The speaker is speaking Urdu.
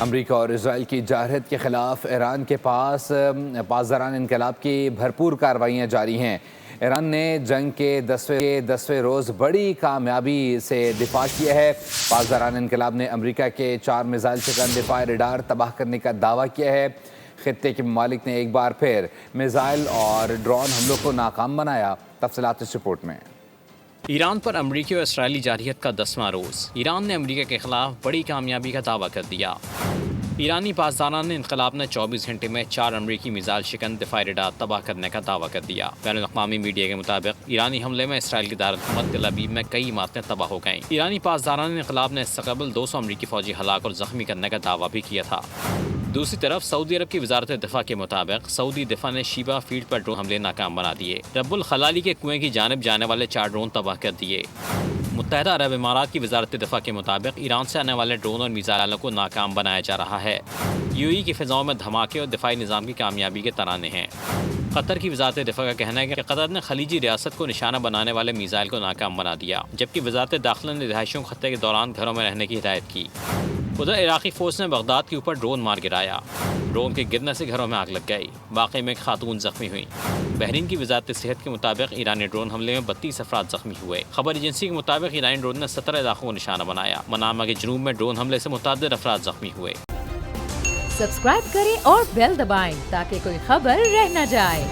امریکہ اور اسرائیل کی جارحیت کے خلاف ایران کے پاسداران انقلاب کی بھرپور کارروائیاں جاری ہیں۔ ایران نے جنگ کے 10ویں روز بڑی کامیابی سے دفاع کیا ہے۔ پاسداران انقلاب نے امریکہ کے 4 میزائل شکن دفاعی ریڈار تباہ کرنے کا دعویٰ کیا ہے۔ خطے کے ممالک نے ایک بار پھر میزائل اور ڈرون حملوں کو ناکام بنایا۔ تفصیلات اس رپورٹ میں۔ ایران پر امریکی اور اسرائیلی جارحیت کا 10واں روز، ایران نے امریکہ کے خلاف بڑی کامیابی کا دعویٰ کر دیا۔ ایرانی پاسداران انقلاب نے 24 گھنٹے میں 4 امریکی میزائل شکن دفاعی ریڈار تباہ کرنے کا دعویٰ کر دیا۔ بین الاقوامی میڈیا کے مطابق ایرانی حملے میں اسرائیل کی دارالحکومت تل ابیب میں کئی عمارتیں تباہ ہو گئیں۔ ایرانی پاسداران انقلاب نے اس سے قبل 200 امریکی فوجی ہلاک اور زخمی کرنے کا دعویٰ بھی کیا تھا۔ دوسری طرف سعودی عرب کی وزارت دفاع کے مطابق سعودی دفاع نے شیبہ فیلڈ پر ڈرون حملے ناکام بنا دیے۔ رب الخلالی کے کنویں کی جانب جانے والے 4 ڈرون تباہ کر دیے۔ متحدہ عرب امارات کی وزارت دفاع کے مطابق ایران سے آنے والے ڈرون اور میزائلوں کو ناکام بنایا جا رہا ہے۔ UAE کی فضاؤں میں دھماکے اور دفاعی نظام کی کامیابی کے ترانے ہیں۔ قطر کی وزارت دفاع کا کہنا ہے کہ قطر نے خلیجی ریاست کو نشانہ بنانے والے میزائل کو ناکام بنا دیا، جبکہ وزارت داخلہ نے رہائشیوں کو خطے کے دوران گھروں میں رہنے کی ہدایت کی۔ ادھر عراقی فوج نے بغداد کے اوپر ڈرون مار گرایا۔ ڈرون کے گرنے سے گھروں میں آگ لگ گئی۔ واقعے میں ایک خاتون زخمی ہوئی۔ بحرین کی وزارت صحت کے مطابق ایرانی ڈرون حملے میں 32 افراد زخمی ہوئے۔ خبر ایجنسی کے مطابق ایرانی ڈرون نے 17 علاقوں کو نشانہ بنایا۔ منامہ کے جنوب میں ڈرون حملے سے متعدد افراد زخمی ہوئے۔ سبسکرائب کریں اور بیل دبائیں تاکہ کوئی خبر رہ نہ جائے۔